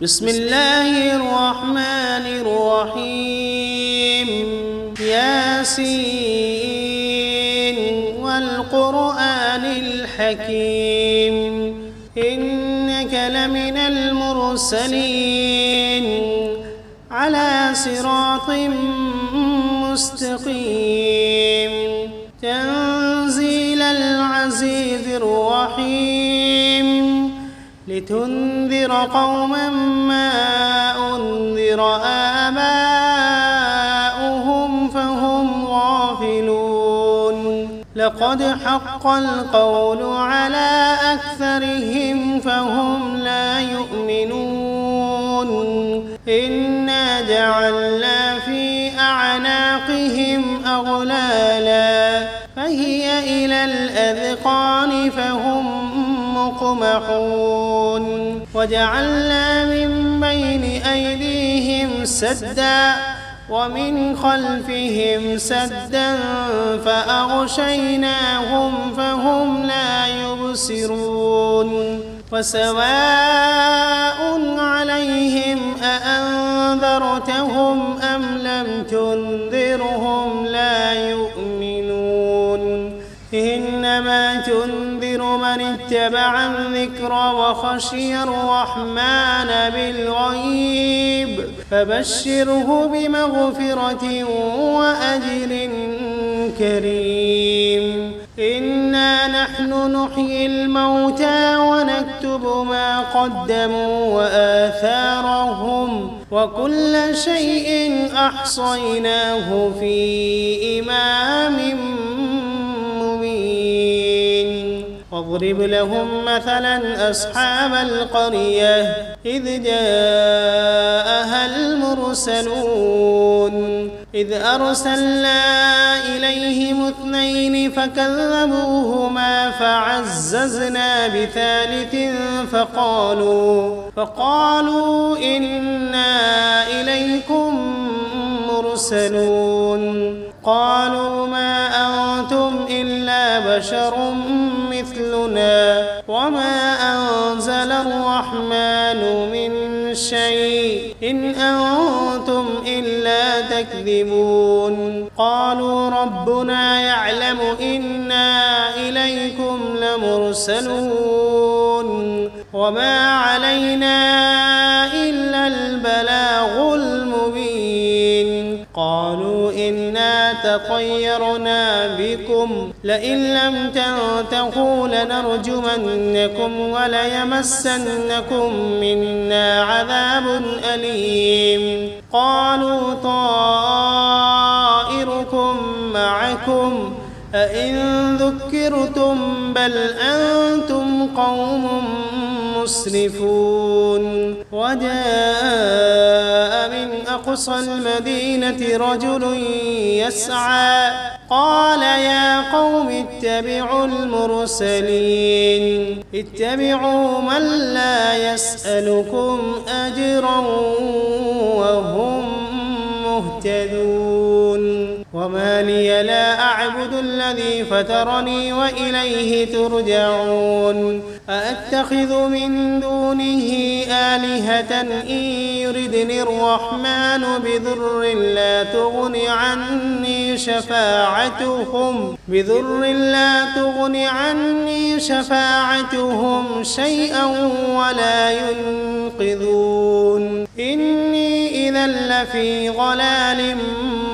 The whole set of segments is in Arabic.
بسم الله الرحمن الرحيم ياسين والقرآن الحكيم إنك لمن المرسلين على صراط مستقيم تنزيل العزيز الرحيم لتنذر قوما ما أنذر آباؤهم فهم غافلون لقد حق القول على أكثرهم فهم لا يؤمنون إنا جعلنا في أعناقهم أغلالا فهي إلى الأذقان فهم مقمحون وجعلنا من بين أيديهم سدا ومن خلفهم سدا فأغشيناهم فهم لا يبصرون وسواء عليهم أأنذرتهم أم لم تنذرهم لا يؤمنون إنما تنذر من اتبع الذكر وخشي الرحمن بالغيب فبشره بمغفرة وأجر كريم إنا نحن نحيي الموتى ونكتب ما قدموا وآثارهم وكل شيء أحصيناه في إمام واضرب لهم مثلا أصحاب القرية إذ جاءها المرسلون إذ أرسلنا إليهم 2 فكذبوهما فعززنا بثالث فقالوا إنا إليكم مرسلون قالوا ما أنتم إلا بشر مثلنا وما أنزل الرحمن من شيء إن أنتم إلا تكذبون قالوا ربنا يعلم إنا إليكم لمرسلون وما علينا إلا البلاغ المبين قالوا إنا تطيرنا بكم لئن لم تنتهوا لنرجمنكم وليمسنكم منا عذاب أليم قالوا طائركم معكم أئن ذكرتم بل أنتم قوم مسرفون وجاء من أقصى المدينة رجل يسعى قال يا قوم اتبعوا المرسلين اتبعوا من لا يسألكم أجرا وهم مهتدون وما لي لا أعبد الذي فطرني وإليه ترجعون أأتخذ من دونه آلهة إن يردني الرحمن بضر لا تغن عني شفاعتهم شيئا ولا ينقذون إني إذا لفي ضلال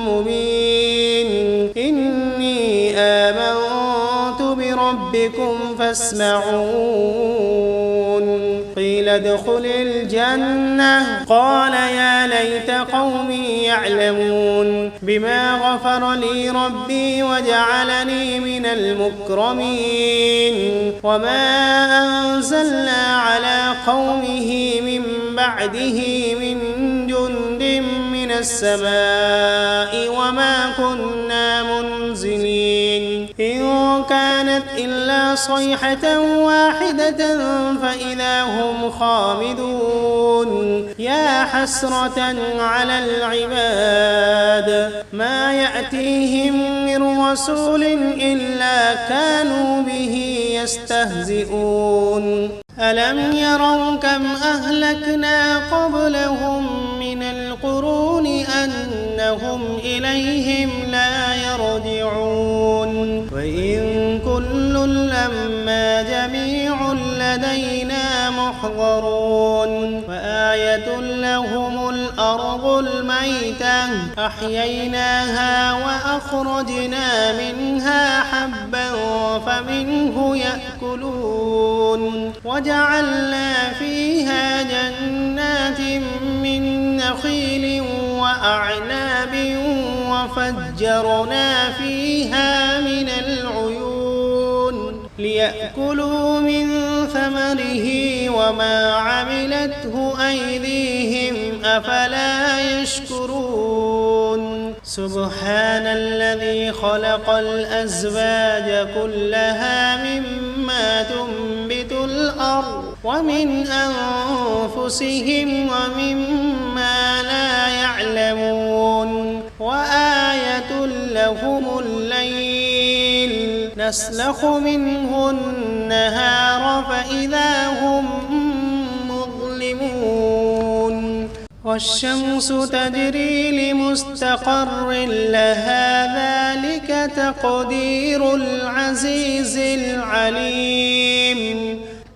مبين إني آمنت بربكم فاسمعون قيل ادخل الجنة قال يا ليت قومي يعلمون بما غفر لي ربي وجعلني من المكرمين وما أنزلنا على قومه من بعده من جند من السماء وما كنا منزلين إن كانت إلا صيحة واحدة فإذا هم خامدون يا حسرة على العباد ما يأتيهم من رسول إلا كانوا به يستهزئون ألم يروا كم أهلكنا قبلهم من القرون أنهم إليهم لا يرجعون وإن كل لما جميع لدينا محضرون وآية لهم الأرض الميتة أحييناها وأخرجنا منها حبا فمنه يأكلون وجعلنا فيها جنات من نخيل وأعناب وفجرنا فيها من العيون ليأكلوا من ثمره وما عملته أيديهم أفلا يشكرون سبحان الذي خلق الأزواج كلها مما تنبت الأرض ومن أنفسهم ومما لا يعلمون وآية لهم الليل نسلخ منه النهار فإذا هم مظلمون والشمس تجري لمستقر لها ذلك تقدير العزيز العليم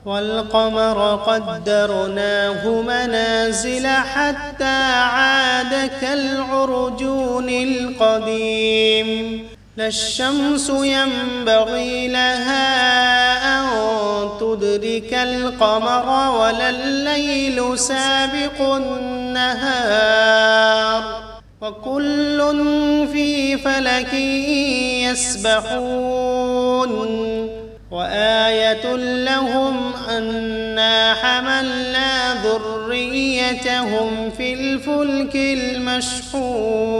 والقمر قدرناه منازل حتى عاد كالعرجون القديم لا الشمس ينبغي لها أن تدرك القمر ولا الليل سابق النهار وكل في فلك يسبحون وآية لهم أنا حملنا ذريتهم في الفلك المشحون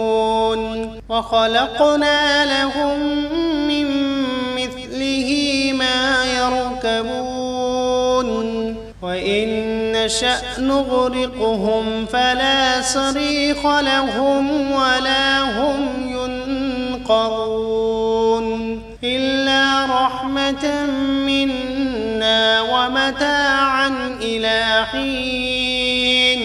وخلقنا لهم من مثله ما يركبون وإن نشأ نغرقهم فلا صريخ لهم ولا هم ينقذون إلا رحمة منا ومتاعا إلى حين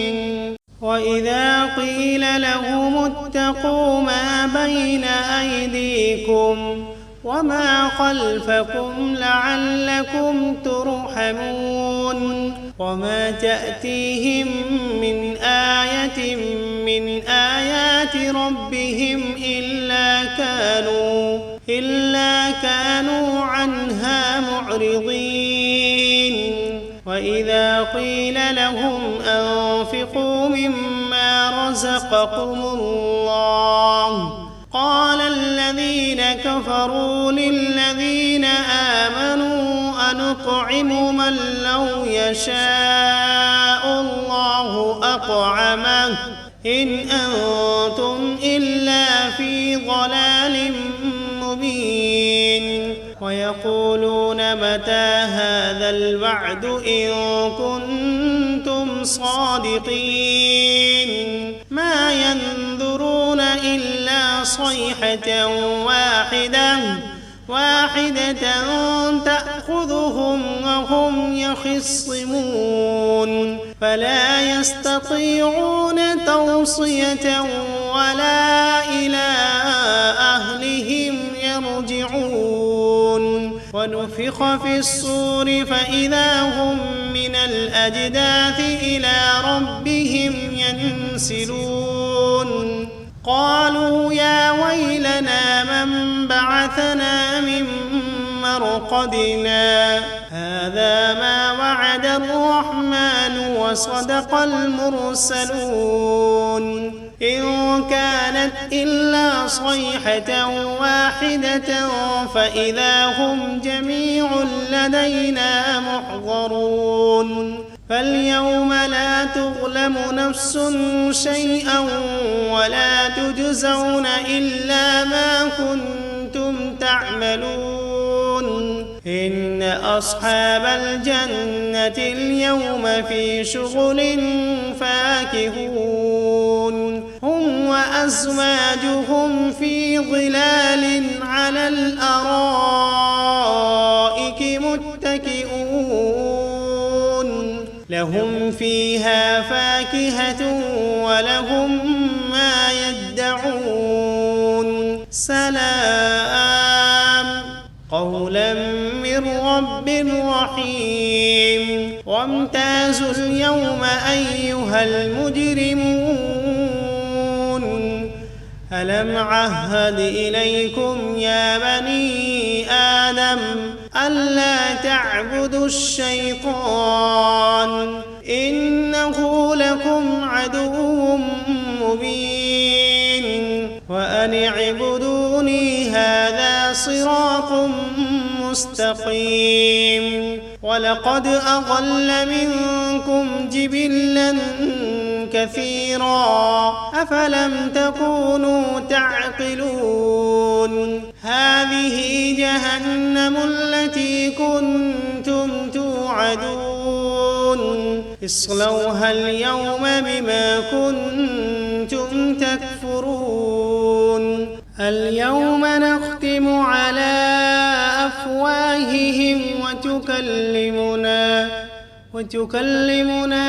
وإذا قيل لهم اتقوا ما بين أيديكم وما خلفكم لعلكم ترحمون وما تأتيهم من آية من آيات ربهم إلا كانوا عنها معرضين وإذا قيل لهم أنفقوا مما رزقكم الله قال الذين كفروا للذين آمنوا أنطعم من لو يشاء الله أطعمه إن أنتم إلا في ضلال مبين ويقولون متى هذا الوعد إن كنتم صادقين ما ينظرون إلا صيحة واحدة تأخذهم وهم يخصمون فلا يستطيعون توصية ولا إلى أهلهم يرجعون ونفخ في الصور فإذا هم من الأجداث إلى ربهم ينسلون قالوا يا ويلنا من بعثنا من مرقدنا هذا ما وعد الرحمن وصدق المرسلون إن كانت إلا صيحة واحدة فإذا هم جميع لدينا محضرون فاليوم لا تظلم نفس شيئا ولا تجزون إلا ما كنتم تعملون إن أصحاب الجنة اليوم في شغل فاكهون هم وأزواجهم في ظلال على الأرائك متكئون فيها فاكهة ولهم ما يدعون سلام قولا من رب رحيم وامتازوا اليوم أيها المجرمون ألم عهد إليكم يا بني آدم ألا تعبدوا الشيطان إنه لكم عدو مبين وأن اعبدوني هذا صراط مستقيم ولقد أضل منكم جبلا كثيرا أفلم تكونوا تعقلون هذه جهنم التي كنتم توعدون اصلوها اليوم بما كنتم تكفرون اليوم نختم على أفواههم وتكلمنا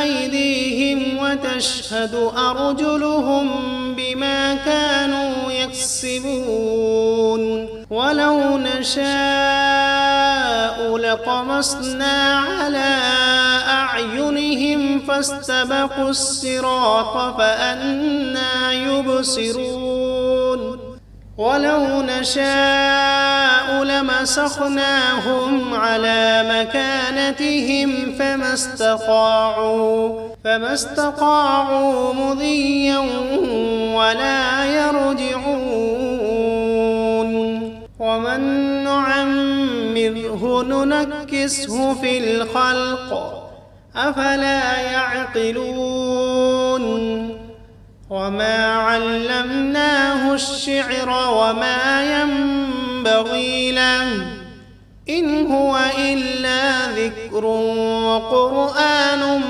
أيديهم وتشهد أرجلهم بما كانوا يكسبون ولو نشاء لطمسنا على أعينهم فاستبقوا الصراط فأنى يبصرون ولو نشاء لمسخناهم على مكانتهم فما استطاعوا مضيا ولا يرجعون ومن نعمره ننكسه في الخلق أفلا يعقلون وما علمناه الشعر وما ينبغي له إن هو إلا ذكر وقرآن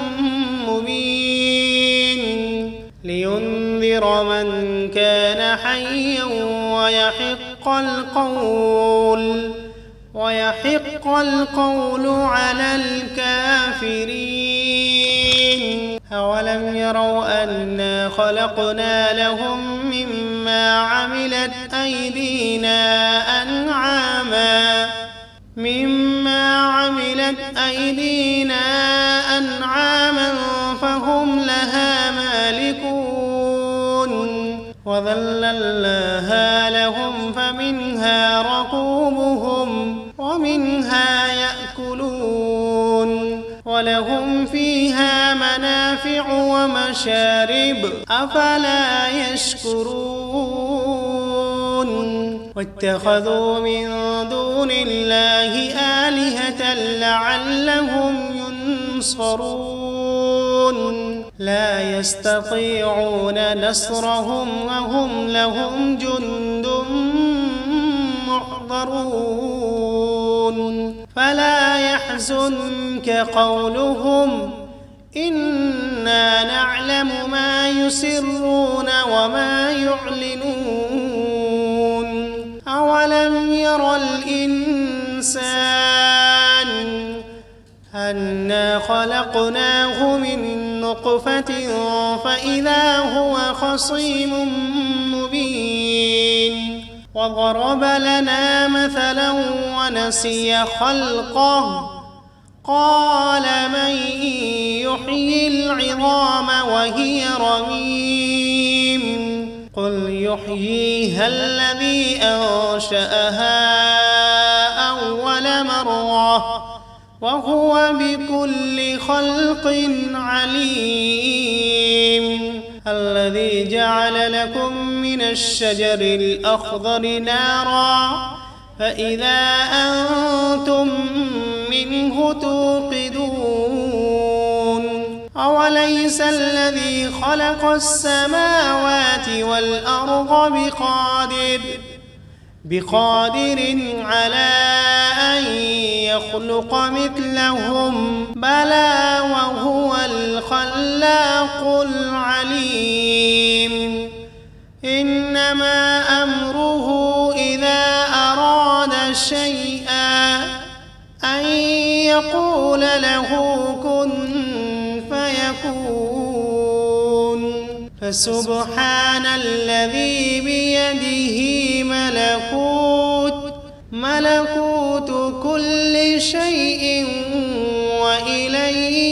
مبين لينذر من كان حيا ويحق القول على الكافرين أولم يروا أنا خلقنا لهم مما عملت أيدينا أنعاما فهم لها مالكون وذللناها لهم فمنها ركوبهم ومنها يأكلون ولهم فيها منافع ومشارب أفلا يشكرون واتخذوا من دون الله آلهة لعلهم ينصرون لا يستطيعون نصرهم وهم لهم جند محضرون فلا يحزنك قولهم إنا نعلم ما يسرون وما يعلنون أولم ير الإنسان أنا خلقناه من نطفة فإذا هو خصيم مبين وضرب لنا مثلا ونسي خلقه قال من يحيي العظام وهي رميم قل يحييها الذي أنشأها أول مرة وهو بكل خلق عليم الذي جعل لكم من الشجر الأخضر نارا فإذا أنتم منه توقدون أوليس الذي خلق السماوات والأرض بقادر على أن يخلق مثلهم بلى وهو الخلاق العليم إنما أمره إذا أراد شيئا أن يقول له كن فسبحان الذي بيده ملكوت كل شيء وإليه